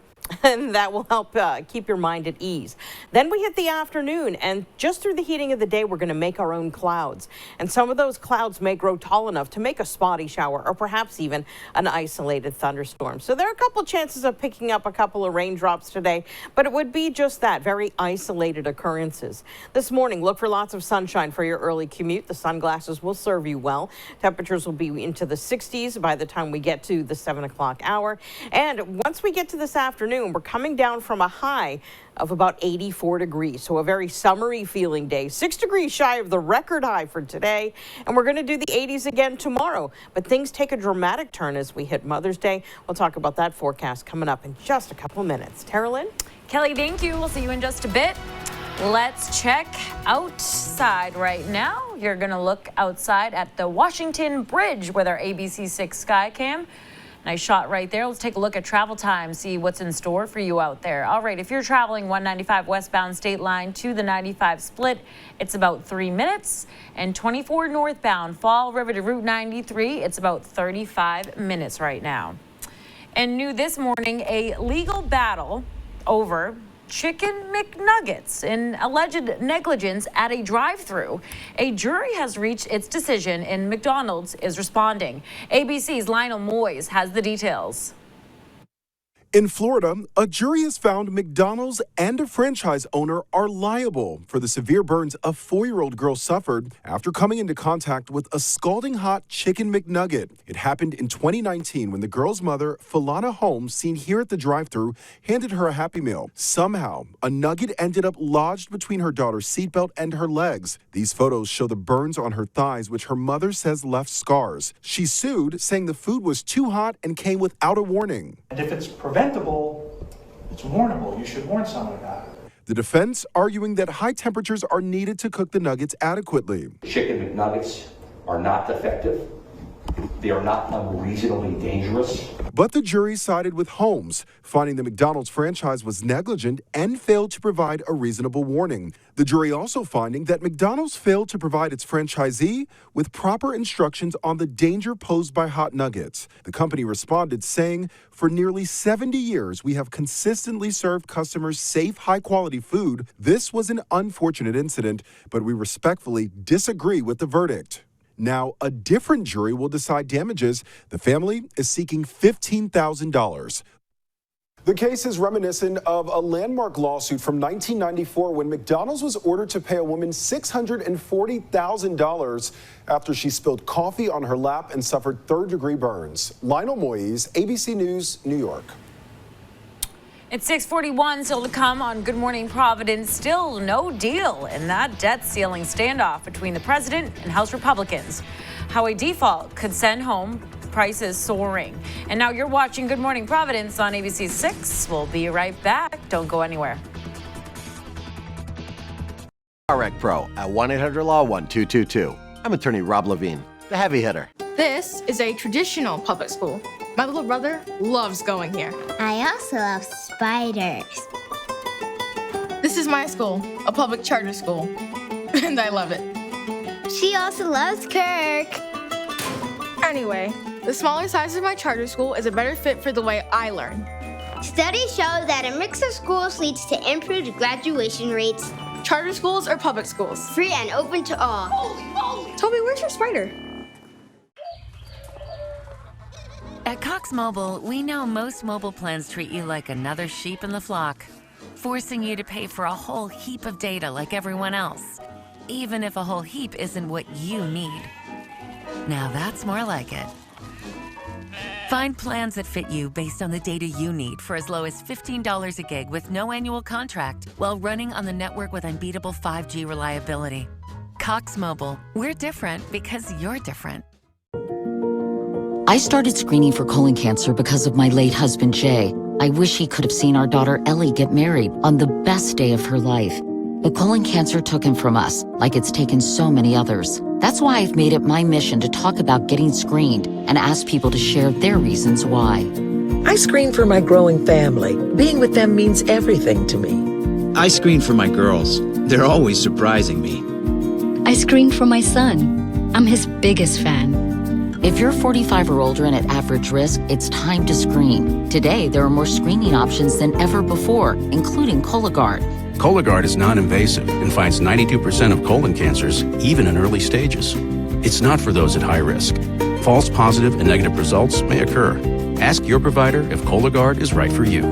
And that will help keep your mind at ease. Then we hit the afternoon, and just through the heating of the day, we're going to make our own clouds. And some of those clouds may grow tall enough to make a spotty shower or perhaps even an isolated thunderstorm. So there are a couple chances of picking up a couple of raindrops today, but it would be just that, very isolated occurrences. This morning, look for lots of sunshine for your early commute. The sunglasses will serve you well. Temperatures will be into the 60s by the time we get to the 7 o'clock hour. And once we get to this afternoon, we're coming down from a high of about 84 degrees. So a very summery feeling day, 6 degrees shy of the record high for today. And we're going to do the 80s again tomorrow. But things take a dramatic turn as we hit Mother's Day. We'll talk about that forecast coming up in just a couple minutes. Tara-Lynn?
Kelly, thank you. We'll see you in just a bit. Let's check outside right now. You're going to look outside at the Washington Bridge with our ABC 6 Skycam. Nice shot right there. Let's take a look at travel time, see what's in store for you out there. All right, if you're traveling 195 westbound State Line to the 95 split, it's about 3 minutes. And 24 northbound Fall River to Route 93, it's about 35 minutes right now. And new this morning, a legal battle over Chicken McNuggets in alleged negligence at a drive-thru. A jury has reached its decision and McDonald's is responding. ABC's Lionel Moyes has the details.
In Florida, a jury has found McDonald's and a franchise owner are liable for the severe burns a 4-year-old girl suffered after coming into contact with a scalding hot Chicken McNugget. It happened in 2019 when the girl's mother, Philana Holmes, seen here at the drive-thru, handed her a Happy Meal. Somehow, a nugget ended up lodged between her daughter's seatbelt and her legs. These photos show the burns on her thighs, which her mother says left scars. She sued, saying the food was too hot and came without a warning.
And if it's preventable, it's warnable. You should warn someone about it.
The defense arguing that high temperatures are needed to cook the nuggets adequately.
Chicken McNuggets are not defective. They are not unreasonably dangerous.
But the jury sided with Holmes, finding the McDonald's franchise was negligent and failed to provide a reasonable warning. The jury also finding that McDonald's failed to provide its franchisee with proper instructions on the danger posed by hot nuggets. The company responded saying, "For nearly 70 years, we have consistently served customers safe, high-quality food. This was an unfortunate incident, but we respectfully disagree with the verdict." Now, a different jury will decide damages. The family is seeking $15,000. The case is reminiscent of a landmark lawsuit from 1994 when McDonald's was ordered to pay a woman $640,000 after she spilled coffee on her lap and suffered third-degree burns. Lionel Moyes, ABC News, New York.
It's 6:41, still to come on Good Morning Providence. Still no deal in that debt ceiling standoff between the president and House Republicans. How a default could send home prices soaring. And now you're watching Good Morning Providence on ABC 6. We'll be right back. Don't go anywhere.
CarWreck Pro at 1-800-LAW-1222. I'm attorney Rob Levine, the heavy hitter.
This is a traditional public school. My little brother loves going here.
I also love spiders.
This is my school, a public charter school, and I love it.
She also loves Kirk.
Anyway, the smaller size of my charter school is a better fit for the way I learn.
Studies show that a mix of schools leads to improved graduation rates.
Charter schools or public schools?
Free and open to all.
Holy moly! Toby, where's your spider?
At Cox Mobile, we know most mobile plans treat you like another sheep in the flock, forcing you to pay for a whole heap of data like everyone else, even if a whole heap isn't what you need. Now that's more like it. Find plans that fit you based on the data you need for as low as $15 a gig with no annual contract while running on the network with unbeatable 5G reliability. Cox Mobile, we're different because you're different.
I started screening for colon cancer because of my late husband, Jay. I wish he could have seen our daughter, Ellie, get married on the best day of her life. But colon cancer took him from us, like it's taken so many others. That's why I've made it my mission to talk about getting screened and ask people to share their reasons why.
I screen for my growing family. Being with them means everything to me.
I screen for my girls. They're always surprising me.
I screened for my son. I'm his biggest fan.
If you're 45 or older and at average risk, it's time to screen. Today, there are more screening options than ever before, including Cologuard.
Cologuard is non-invasive and finds 92% of colon cancers, even in early stages. It's not for those at high risk. False positive and negative results may occur. Ask your provider if Cologuard is right for you.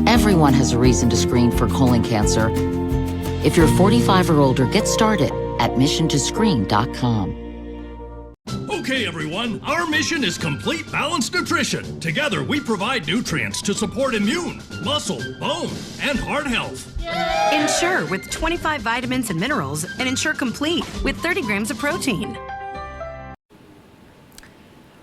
Everyone has a reason to screen for colon cancer. If you're 45 or older, get started at missiontoscreen.com.
Okay, everyone, our mission is complete balanced nutrition. Together, we provide nutrients to support immune, muscle, bone, and heart health.
Ensure with 25 vitamins and minerals, and Ensure Complete with 30 grams of protein.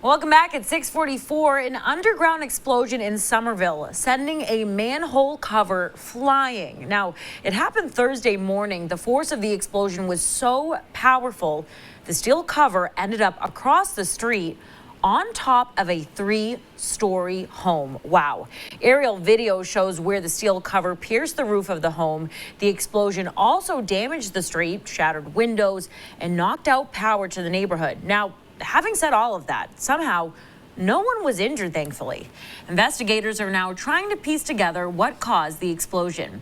Welcome back at 6:44. An underground explosion in Somerville, sending a manhole cover flying. Now, it happened Thursday morning. The force of the explosion was so powerful, the steel cover ended up across the street on top of a 3-story home. Wow. Aerial video shows where the steel cover pierced the roof of the home. The explosion also damaged the street, shattered windows, and knocked out power to the neighborhood. Now, having said all of that, somehow no one was injured, thankfully. Investigators are now trying to piece together what caused the explosion.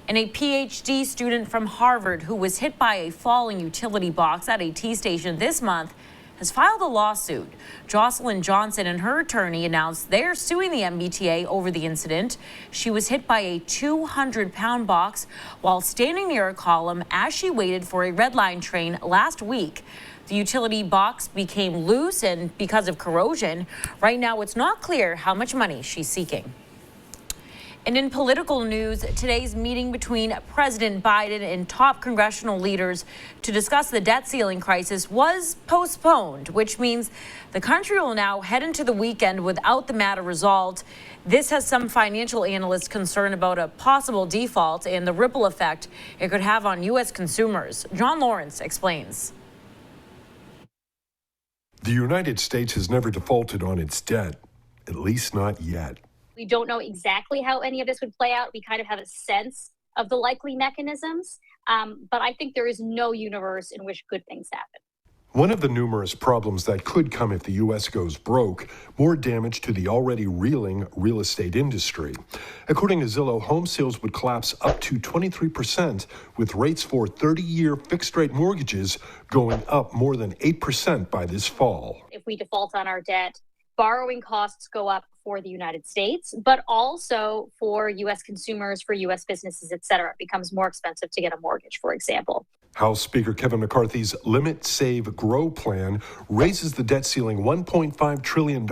And a PhD student from Harvard who was hit by a falling utility box at a T-station this month has filed a lawsuit. Jocelyn Johnson and her attorney announced they're suing the MBTA over the incident. She was hit by a 200-pound box while standing near a column as she waited for a Red Line train last week. The utility box became loose, and because of corrosion, right now it's not clear how much money she's seeking. And in political news, today's meeting between President Biden and top congressional leaders to discuss the debt ceiling crisis was postponed, which means the country will now head into the weekend without the matter resolved. This has some financial analysts concerned about a possible default and the ripple effect it could have on U.S. consumers. John Lawrence explains.
The United States has never defaulted on its debt, at least not yet.
We don't know exactly how any of this would play out. We kind of have a sense of the likely mechanisms, but I think there is no universe in which good things happen.
One of the numerous problems that could come if the U.S. goes broke, more damage to the already reeling real estate industry. According to Zillow, home sales would collapse up to 23%, with rates for 30-year fixed-rate mortgages going up more than 8% by this fall.
If we default on our debt, borrowing costs go up for the United States, but also for U.S. consumers, for U.S. businesses, et cetera. It becomes more expensive to get a mortgage, for example.
House Speaker Kevin McCarthy's Limit, Save, Grow plan raises the debt ceiling $1.5 trillion,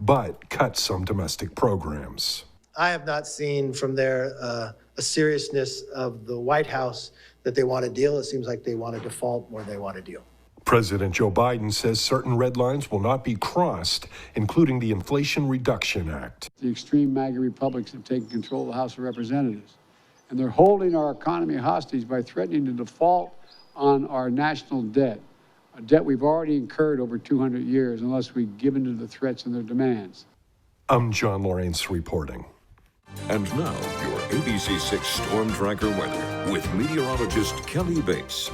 but cuts some domestic programs.
I have not seen from there a seriousness of the White House that they want to deal. It seems like they want to default more than they want to deal.
President Joe Biden says certain red lines will not be crossed, including the Inflation Reduction Act.
The extreme MAGA Republicans have taken control of the House of Representatives, and they're holding our economy hostage by threatening to default on our national debt, a debt we've already incurred over 200 years unless we give in to the threats and their demands.
I'm John Lawrence reporting.
And now, your ABC6 Storm Tracker weather with meteorologist Kelly Bates.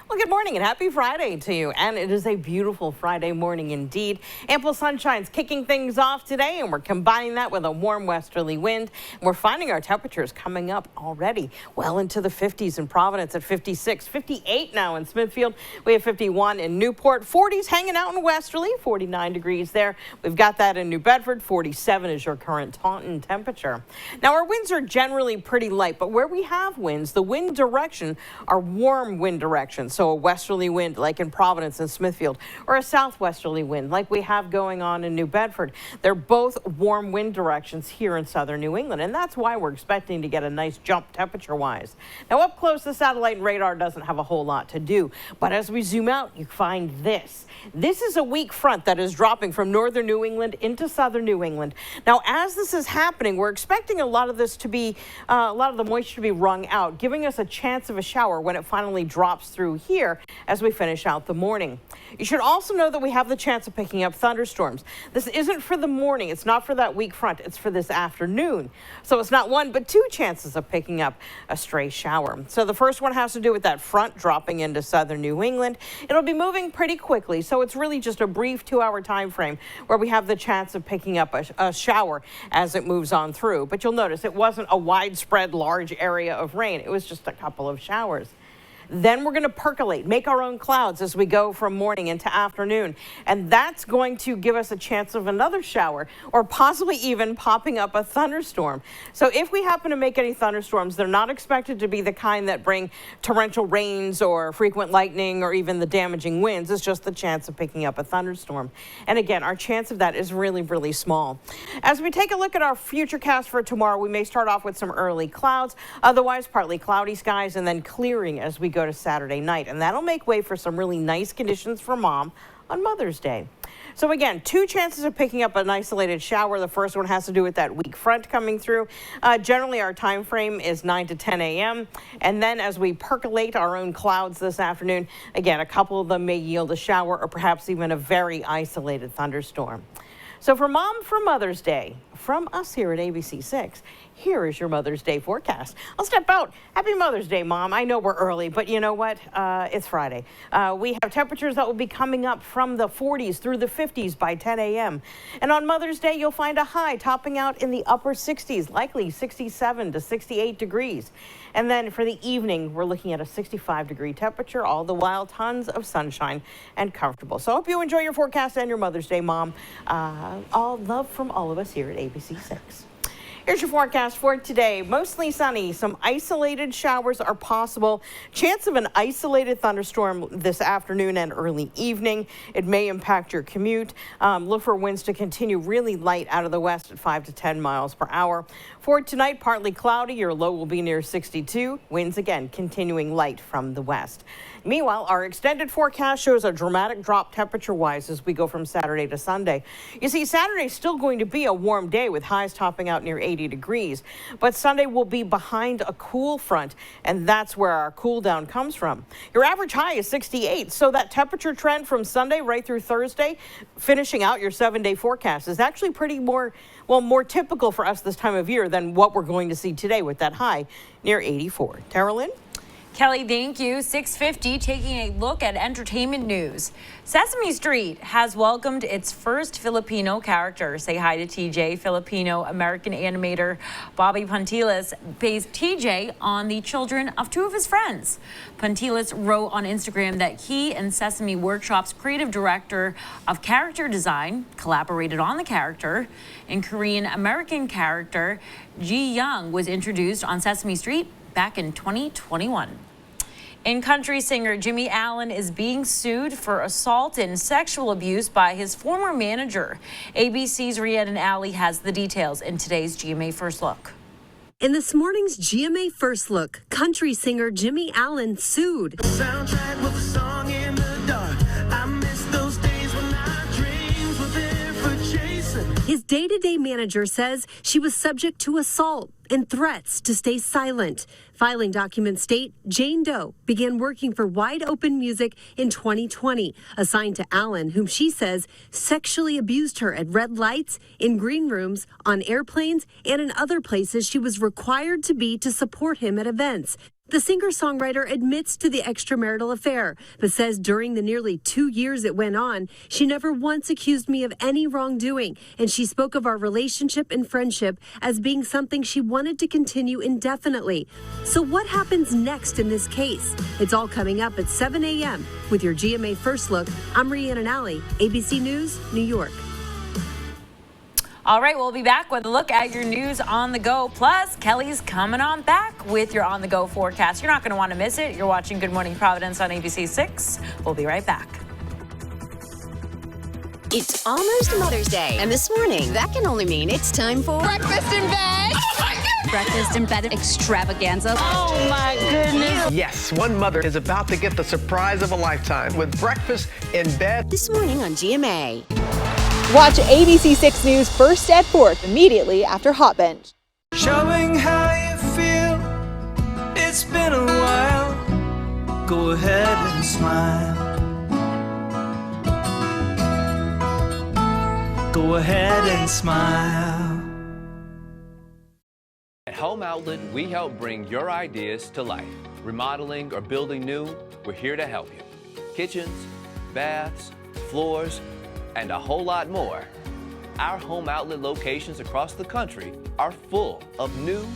Well, good morning and happy Friday to you. And it is a beautiful Friday morning indeed. Ample sunshine's kicking things off today, and we're combining that with a warm westerly wind. And we're finding our temperatures coming up already well into the 50s in Providence at 56, 58 now in Smithfield. We have 51 in Newport, 40s hanging out in Westerly, 49 degrees there. We've got that in New Bedford, 47 is your current Taunton temperature. Now, our winds are generally pretty light, but where we have winds, the wind direction are warm wind directions. So a westerly wind like in Providence and Smithfield, or a southwesterly wind like we have going on in New Bedford. They're both warm wind directions here in southern New England, and that's why we're expecting to get a nice jump temperature-wise. Now, up close, the satellite and radar doesn't have a whole lot to do, but as we zoom out, you find this. This is a weak front that is dropping from northern New England into southern New England. Now, as this is happening, we're expecting a lot of this to be, a lot of the moisture to be wrung out, giving us a chance of a shower when it finally drops through here as we finish out the morning. You should also know that we have the chance of picking up thunderstorms. This isn't for the morning. It's not for that weak front. It's for this afternoon. So it's not one, but two chances of picking up a stray shower. So the first one has to do with that front dropping into southern New England. It'll be moving pretty quickly. So it's really just a brief 2-hour time frame where we have the chance of picking up a shower as it moves on through. But you'll notice it wasn't a widespread large area of rain. It was just a couple of showers. Then we're going to percolate, make our own clouds as we go from morning into afternoon. And that's going to give us a chance of another shower or possibly even popping up a thunderstorm. So if we happen to make any thunderstorms, they're not expected to be the kind that bring torrential rains or frequent lightning or even the damaging winds. It's just the chance of picking up a thunderstorm. And again, our chance of that is really, really small. As we take a look at our futurecast for tomorrow, we may start off with some early clouds, otherwise partly cloudy skies, and then clearing as we go to Saturday night, and that'll make way for some really nice conditions for Mom on Mother's Day. So again, 2 chances of picking up an isolated shower. The first one has to do with that weak front coming through. Generally, our time frame is 9 to 10 a.m. And then as we percolate our own clouds this afternoon, again, a couple of them may yield a shower or perhaps even a very isolated thunderstorm. So for Mom for Mother's Day, from us here at ABC6, here is your Mother's Day forecast. I'll step out. Happy Mother's Day, Mom. I know we're early, but you know what? It's Friday. We have temperatures that will be coming up from the 40s through the 50s by 10 a.m. And on Mother's Day, you'll find a high topping out in the upper 60s, likely 67 to 68 degrees. And then for the evening, we're looking at a 65-degree temperature, all the while tons of sunshine and comfortable. So I hope you enjoy your forecast and your Mother's Day, Mom. All love from all of us here at ABC6. Here's your forecast for today. Mostly sunny. Some isolated showers are possible. Chance of an isolated thunderstorm this afternoon and early evening. It may impact your commute. Look for winds to continue really light out of the west at 5 to 10 miles per hour. For tonight, partly cloudy. Your low will be near 62. Winds again continuing light from the west. Meanwhile, our extended forecast shows a dramatic drop temperature-wise as we go from Saturday to Sunday. You see, Saturday's still going to be a warm day with highs topping out near 80 degrees. But Sunday will be behind a cool front, and that's where our cool down comes from. Your average high is 68, so that temperature trend from Sunday right through Thursday, finishing out your 7-day forecast, is actually pretty more typical for us this time of year than what we're going to see today with that high near 84. Tara Lynn?
Kelly, thank you. 6:50, taking a look at entertainment news. Sesame Street has welcomed its first Filipino character. Say hi to TJ. Filipino-American animator Bobby Pontilas based TJ on the children of 2 of his friends. Pontilas wrote on Instagram that he and Sesame Workshop's creative director of character design collaborated on the character. And Korean-American character Ji Young was introduced on Sesame Street back in 2021. And country singer Jimmy Allen is being sued for assault and sexual abuse by his former manager. ABC's Rhiannon Alley has the details in today's GMA First Look.
In this morning's GMA First Look, country singer Jimmy Allen sued.
Soundtrack with a song in the dark. I miss those days when our dreams were there for chasing.
His day-to-day manager says she was subject to assault and threats to stay silent. Filing documents state Jane Doe began working for Wide Open Music in 2020, assigned to Allen, whom she says sexually abused her at red lights, in green rooms, on airplanes, and in other places she was required to be to support him at events. The singer-songwriter admits to the extramarital affair, but says during the nearly 2 years it went on, she never once accused me of any wrongdoing, and she spoke of our relationship and friendship as being something she wanted to continue indefinitely. So what happens next in this case? It's all coming up at 7 a.m. with your GMA First Look. I'm Rhiannon Alley, ABC News, New York.
All right, we'll be back with a look at your news on the go. Plus, Kelly's coming on back with your on the go forecast. You're not going to want to miss it. You're watching Good Morning Providence on ABC6. We'll be right back.
It's almost Mother's Day, and this morning, that can only mean it's time for breakfast in bed. Oh my God!
Breakfast in bed extravaganza.
Oh my goodness!
Yes, one mother is about to get the surprise of a lifetime with breakfast in bed.
This morning on GMA.
Watch ABC6 News first at 4th immediately after Hot Bench.
Showing how you feel. It's been a while. Go ahead and smile. Go ahead and smile.
At Home Outlet, we help bring your ideas to life. Remodeling or building new, we're here to help you. Kitchens, baths, floors, and a whole lot more. Our Home Outlet locations across the country are full of new,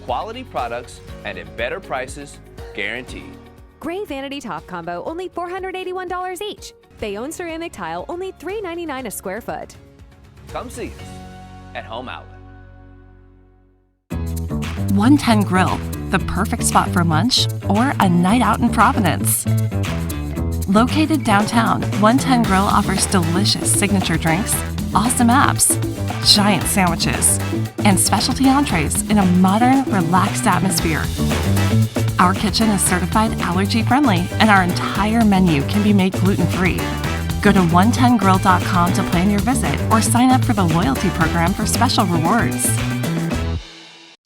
quality products and at better prices, guaranteed.
Gray vanity top combo, only $481 each. Bayonne ceramic tile, only $3.99 a square foot.
Come see us at Home Outlet.
110 Grill, the perfect spot for lunch or a night out in Providence. Located downtown, 110 Grill offers delicious signature drinks, awesome apps, giant sandwiches, and specialty entrees in a modern, relaxed atmosphere. Our kitchen is certified allergy-friendly, and our entire menu can be made gluten-free. Go to 110grill.com to plan your visit or sign up for the loyalty program for special rewards.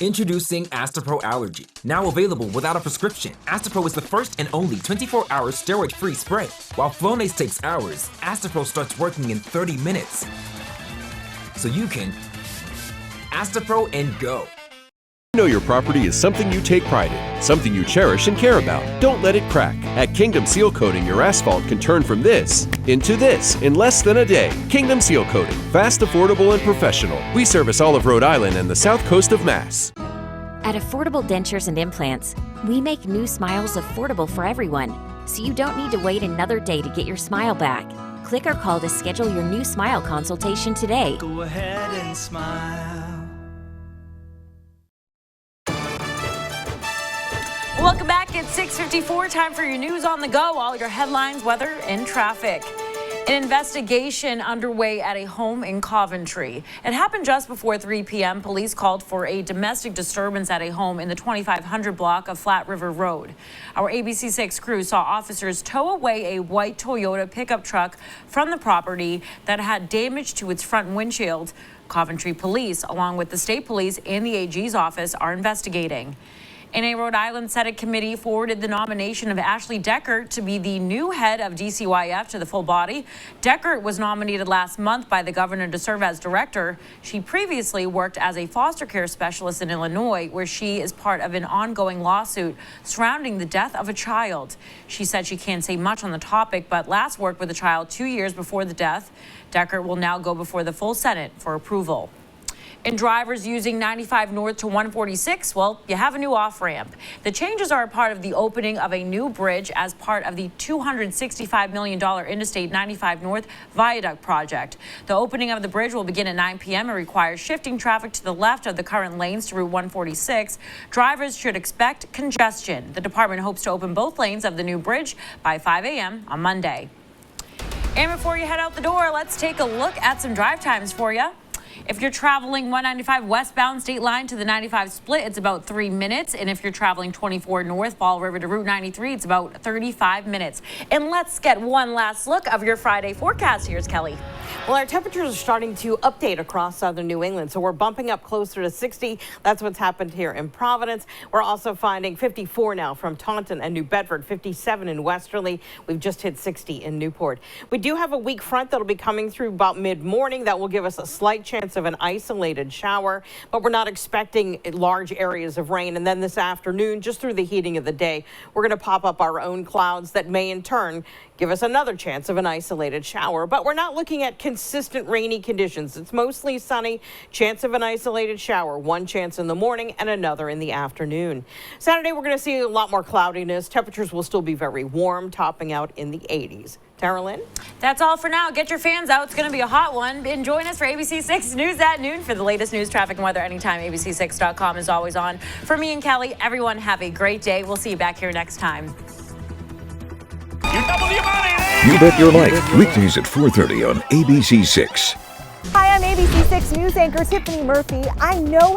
Introducing Astapro Allergy. Now available without a prescription. Astapro is the first and only 24-hour steroid-free spray. While Flonase takes hours, Astapro starts working in 30 minutes. So you can Astapro and go. Know your property is something you take pride in, something you cherish and care about. Don't let it crack. At Kingdom Seal Coating, your asphalt can turn from this into this in less than a day. Kingdom Seal Coating, fast, affordable, and professional. We service all of Rhode Island and the south coast of Mass.
At Affordable Dentures and Implants, we make new smiles affordable for everyone, so you don't need to wait another day to get your smile back. Click or call to schedule your new smile consultation today.
Go ahead and smile.
Welcome back. It's 6:54. Time for your news on the go. All your headlines, weather, and traffic. An investigation underway at a home in Coventry. It happened just before 3 p.m. Police called for a domestic disturbance at a home in the 2500 block of Flat River Road. Our ABC6 crew saw officers tow away a white Toyota pickup truck from the property that had damage to its front windshield. Coventry police, along with the state police and the AG's office, are investigating. And a Rhode Island Senate committee forwarded the nomination of Ashley Deckert to be the new head of DCYF to the full body. Deckert was nominated last month by the governor to serve as director. She previously worked as a foster care specialist in Illinois, where she is part of an ongoing lawsuit surrounding the death of a child. She said she can't say much on the topic, but last worked with the child 2 years before the death. Deckert will now go before the full Senate for approval. And drivers using 95 North to 146, well, you have a new off-ramp. The changes are a part of the opening of a new bridge as part of the $265 million Interstate 95 North Viaduct project. The opening of the bridge will begin at 9 p.m. and requires shifting traffic to the left of the current lanes to Route 146. Drivers should expect congestion. The department hopes to open both lanes of the new bridge by 5 a.m. on Monday. And before you head out the door, let's take a look at some drive times for you. If you're traveling 195 westbound State Line to the 95 split, it's about 3 minutes. And if you're traveling 24 north Fall River to Route 93, it's about 35 minutes. And let's get one last look of your Friday forecast. Here's Kelly.
Well, our temperatures are starting to update across southern New England, so we're bumping up closer to 60. That's what's happened here in Providence. We're also finding 54 now from Taunton and New Bedford, 57 in Westerly. We've just hit 60 in Newport. We do have a weak front that'll be coming through about mid-morning. That will give us a slight chance of an isolated shower, but we're not expecting large areas of rain. And then this afternoon, just through the heating of the day, we're going to pop up our own clouds that may in turn give us another chance of an isolated shower. But we're not looking at consistent rainy conditions. It's mostly sunny, chance of an isolated shower, one chance in the morning and another in the afternoon. Saturday, we're going to see a lot more cloudiness. Temperatures will still be very warm, topping out in the 80s. Tara Lynn?
That's all for now. Get your fans out. It's going to be a hot one. And join us for ABC 6 News at noon for the latest news, traffic, and weather anytime. ABC6.com is always on. For me and Kelly, everyone have a great day. We'll see you back here next time.
You Bet Your Life, weekdays at 4:30 on ABC6.
Hi, I'm ABC6 News anchor Tiffany Murphy. I know